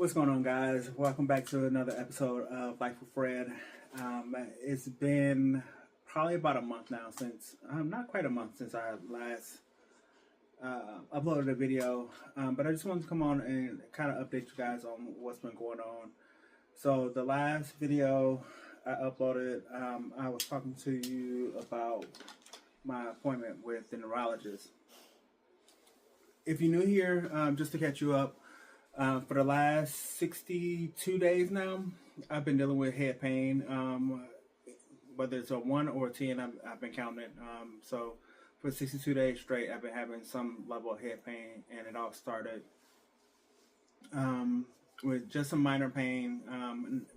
What's going on, guys? Welcome back to another episode of Life with Fred. It's been probably about a month now since, not quite a month since I last uploaded a video, but I just wanted to come on and kind of update you guys on what's been going on. So the last video I uploaded, I was talking to you about my appointment with the neurologist. If you're new here, just to catch you up, for the last 62 days now, I've been dealing with head pain. Whether it's a 1 or a 10, I've been counting it. So for 62 days straight, I've been having some level of head pain, and it all started with just some minor pain.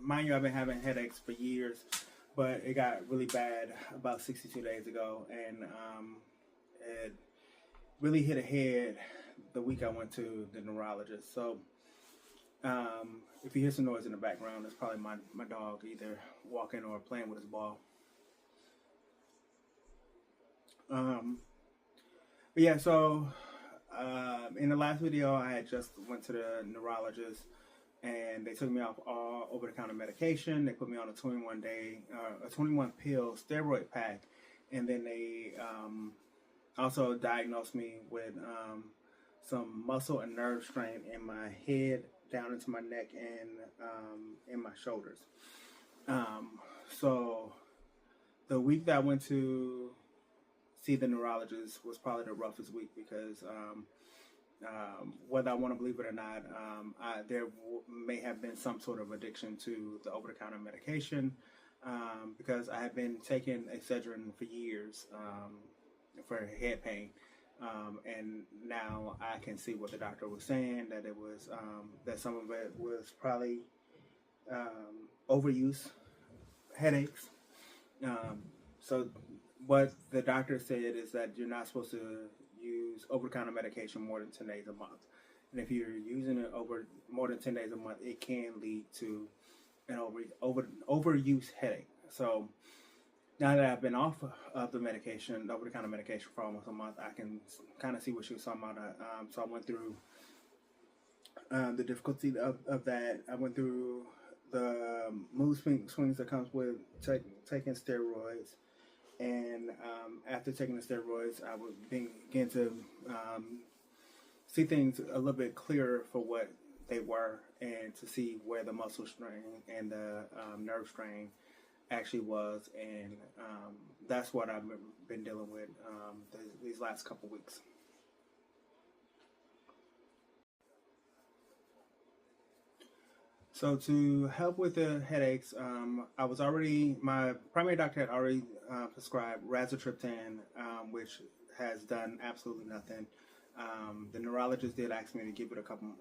Mind you, I've been having headaches for years, but it got really bad about 62 days ago, and it really hit a head the week I went to the neurologist. So if you hear some noise in the background, it's probably my dog either walking or playing with his ball. But yeah, so in the last video, I had just went to the neurologist, and they took me off all over-the-counter medication. They put me on a 21 pill steroid pack, and then they also diagnosed me with some muscle and nerve strain in my head, down into my neck, and in my shoulders. So the week that I went to see the neurologist was probably the roughest week because whether I want to believe it or not, there may have been some sort of addiction to the over-the-counter medication because I had been taking Excedrin for years for head pain. And now I can see what the doctor was saying, that it was that some of it was probably overuse, headaches. So what the doctor said is that you're not supposed to use over-the-counter medication more than 10 days a month. And if you're using it over more than 10 days a month, it can lead to an overuse headache. So now that I've been off of the medication, over-the-counter medication, for almost a month, I can kind of see what she was talking about. So I went through the difficulty of that. I went through the mood swings that comes with taking steroids. And after taking the steroids, I would begin to see things a little bit clearer for what they were, and to see where the muscle strain and the nerve strain actually was, and that's what I've been dealing with these last couple weeks. So to help with the headaches, my primary doctor had already prescribed Rizatriptan, which has done absolutely nothing. The neurologist did ask me to give it a couple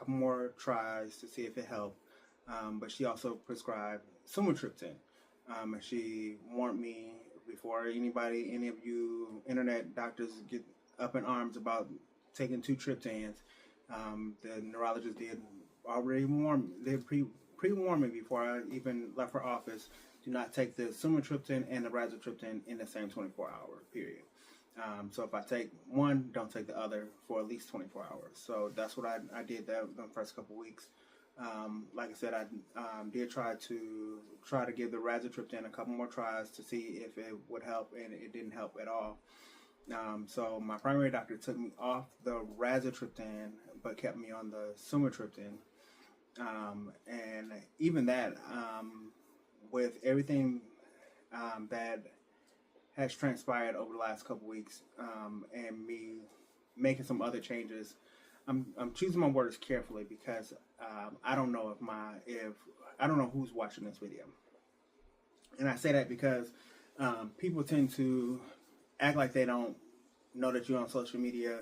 more tries to see if it helped, but she also prescribed Sumatriptan. And she warned me before any of you internet doctors get up in arms about taking 2 triptans. The neurologist did already pre-warn me before I even left her office. Do not take the Sumatriptan and the Rizatriptan in the same 24-hour period. So if I take one, don't take the other for at least 24 hours. So that's what I did the first couple weeks. Like I said, I did try to give the Rizatriptan a couple more tries to see if it would help, and it didn't help at all. So my primary doctor took me off the Rizatriptan, but kept me on the Sumatriptan. And even that, with everything that has transpired over the last couple weeks, and me making some other changes, I'm choosing my words carefully because I don't know I don't know who's watching this video. And I say that because people tend to act like they don't know that you're on social media,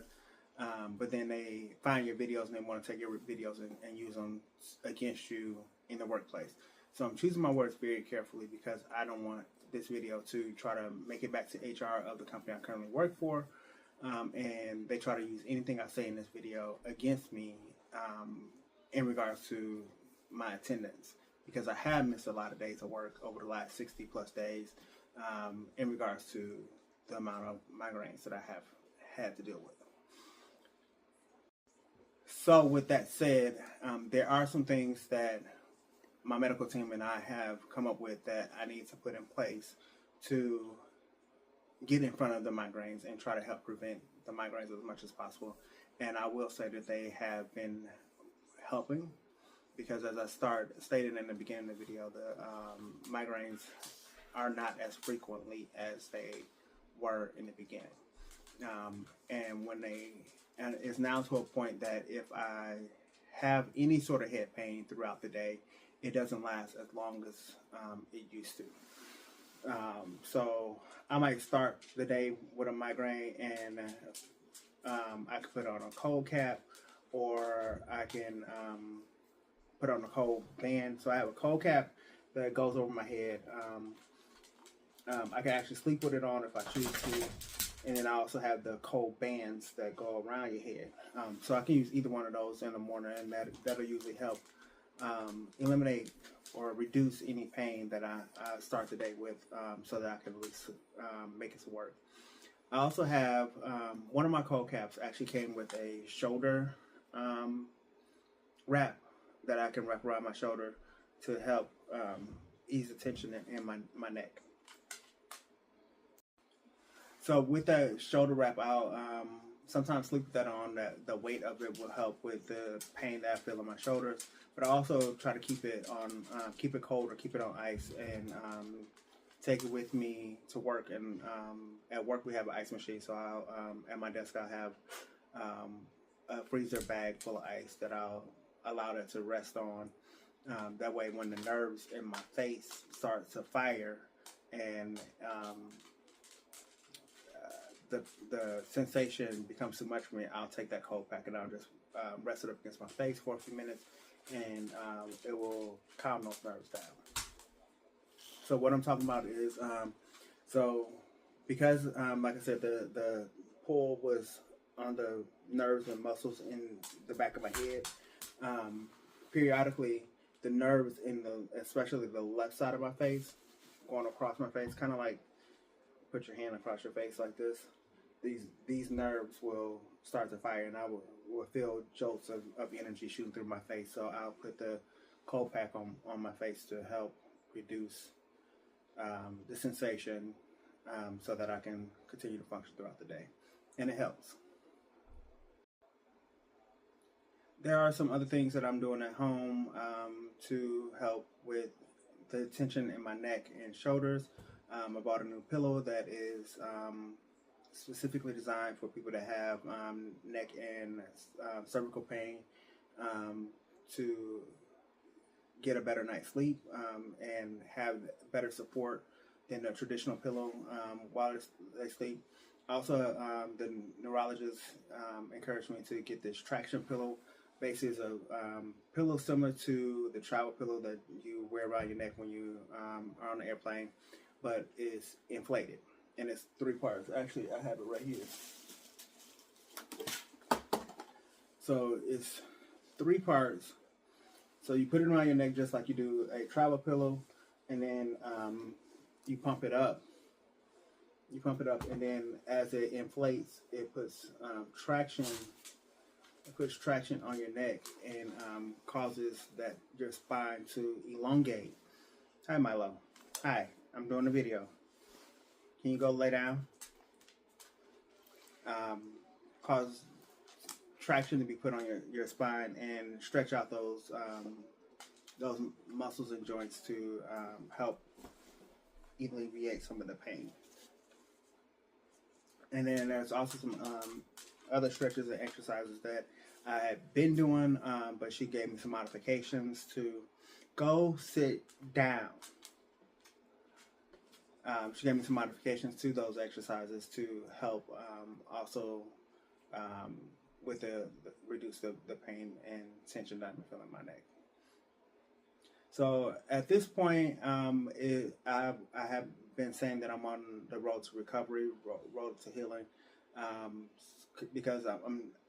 but then they find your videos and they want to take your videos and use them against you in the workplace. So I'm choosing my words very carefully because I don't want this video to try to make it back to HR of the company I currently work for, and they try to use anything I say in this video against me in regards to my attendance, because I have missed a lot of days of work over the last 60 plus days in regards to the amount of migraines that I have had to deal with. So with that said, there are some things that my medical team and I have come up with that I need to put in place to get in front of the migraines and try to help prevent the migraines as much as possible. And I will say that they have been helping, because as I stated in the beginning of the video, the migraines are not as frequently as they were in the beginning. And it's now to a point that if I have any sort of head pain throughout the day, it doesn't last as long as it used to. So I might start the day with a migraine, and I can put on a cold cap, or I can put on a cold band. So I have a cold cap that goes over my head. I can actually sleep with it on if I choose to. And then I also have the cold bands that go around your head. So I can use either one of those in the morning, and that'll usually help eliminate or reduce any pain that I start the day with, so that I can at least make it to work. I also have one of my cold caps actually came with a shoulder wrap that I can wrap around my shoulder to help ease the tension in my neck. So with that shoulder wrap, I'll sometimes sleep with that on. The weight of it will help with the pain that I feel in my shoulders. But I also try to keep it on, keep it cold or keep it on ice, and take it with me to work. And at work we have an ice machine, so I'll at my desk I'll have a freezer bag full of ice that I'll allow that to rest on. That way, when the nerves in my face start to fire and the sensation becomes too much for me, I'll take that cold pack and I'll just rest it up against my face for a few minutes, and it will calm those nerves down. So what I'm talking about is, so because like I said, the pull was on the nerves and muscles in the back of my head, periodically the nerves in especially the left side of my face, going across my face, kind of like put your hand across your face like this. These nerves will start to fire, and I will feel jolts of energy shooting through my face. So I'll put the cold pack on my face to help reduce the sensation, so that I can continue to function throughout the day, and it helps. There are some other things that I'm doing at home to help with the tension in my neck and shoulders. I bought a new pillow that is specifically designed for people that have neck and cervical pain, to get a better night's sleep and have better support than a traditional pillow while they sleep. Also, the neurologist encouraged me to get this traction pillow. Basically, it's a pillow similar to the travel pillow that you wear around your neck when you are on the airplane, but it's inflated, and it's 3 parts. Actually, I have it right here. So it's 3 parts. So you put it around your neck just like you do a travel pillow, and then you pump it up. You pump it up, and then as it inflates, it puts traction. It puts traction on your neck and causes your spine to elongate. Hi, Milo. Hi. I'm doing a video. Can you go lay down? Cause traction to be put on your spine and stretch out those muscles and joints to help alleviate some of the pain. And then there's also some other stretches and exercises that I had been doing, but she gave me some modifications to go sit down. She gave me some modifications to those exercises to help also with reduce the pain and tension that I'm feeling in my neck. So at this point, I have been saying that I'm on the road to recovery, road to healing, because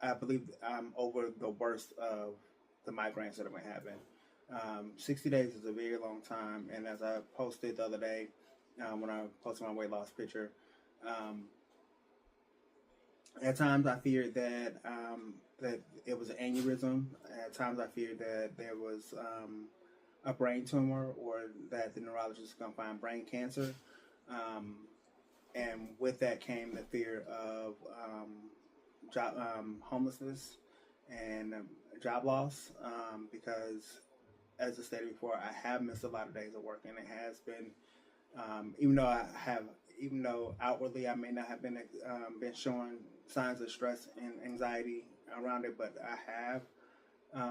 I believe I'm over the worst of the migraines that I've been having. 60 days is a very long time, and as I posted the other day, when I posted my weight loss picture, At times, I feared that that it was an aneurysm. At times, I feared that there was a brain tumor, or that the neurologist was going to find brain cancer. Um, and with that came the fear of job homelessness and job loss, because, as I stated before, I have missed a lot of days of work, and it has been, even though even though outwardly I may not have been showing signs of stress and anxiety around it, but I have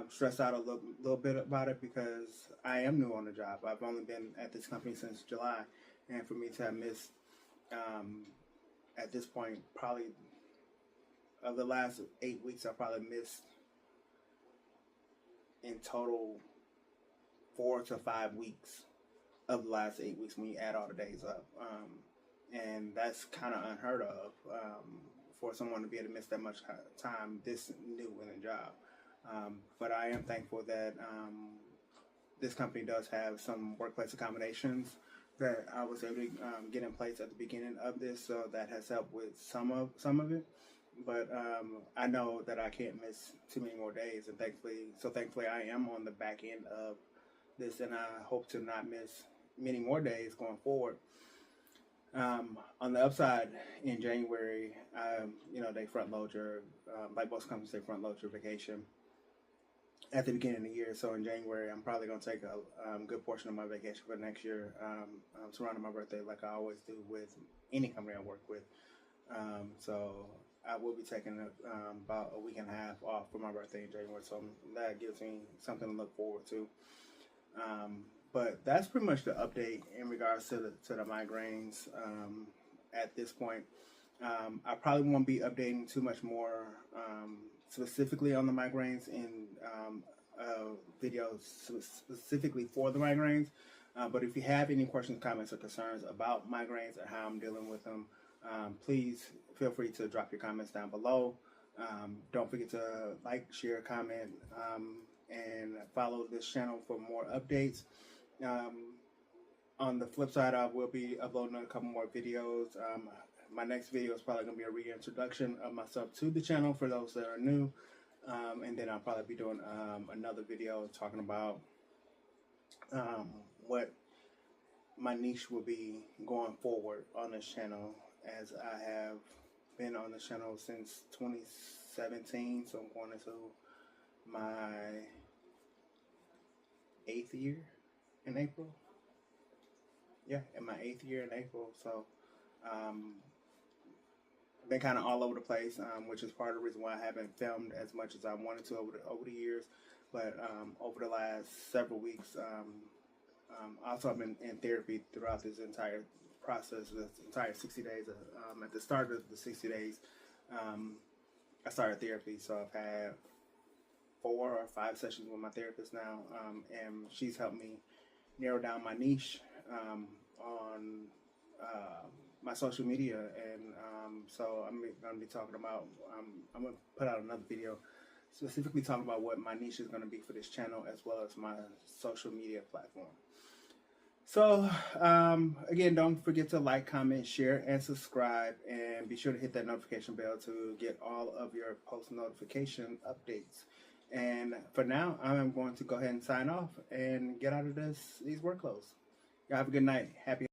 stressed out a little bit about it, because I am new on the job. I've only been at this company since July, and for me to have missed, um, at this point, probably of the last 8 weeks, I probably missed in total 4 to 5 weeks of the last 8 weeks when you add all the days up. And that's kind of unheard of, for someone to be able to miss that much time this new in a job. But I am thankful that this company does have some workplace accommodations that I was able to get in place at the beginning of this, so that has helped with some of it. But I know that I can't miss too many more days, and thankfully I am on the back end of this, and I hope to not miss many more days going forward. On the upside, in January, they front load your, like most companies, they front load your vacation at the beginning of the year. So in January, I'm probably going to take a good portion of my vacation for next year, surrounding my birthday, like I always do with any company I work with. So I will be taking about a week and a half off for my birthday in January. So that gives me something to look forward to. But that's pretty much the update in regards to the migraines at this point. I probably won't be updating too much more specifically on the migraines in videos specifically for the migraines. But if you have any questions, comments, or concerns about migraines and how I'm dealing with them, please feel free to drop your comments down below. Don't forget to like, share, comment, and follow this channel for more updates. On the flip side, I will be uploading a couple more videos. My next video is probably going to be a reintroduction of myself to the channel for those that are new. And then I'll probably be doing another video talking about what my niche will be going forward on this channel, as I have been on the channel since 2017. So I'm going into my 8th year in April. Yeah, in my 8th year in April. So been kind of all over the place, which is part of the reason why I haven't filmed as much as I wanted to over the years. But over the last several weeks, also I've been in therapy throughout this entire process, this entire 60 days. At the start of the 60 days, I started therapy, so I've had 4 or 5 sessions with my therapist now, and she's helped me narrow down my niche on my social media, and so I'm going to be talking about, I'm going to put out another video specifically talking about what my niche is going to be for this channel, as well as my social media platform. So again, don't forget to like, comment, share, and subscribe, and be sure to hit that notification bell to get all of your post notification updates. And for now, I'm going to go ahead and sign off and get out of these work clothes. Y'all have a good night. Happy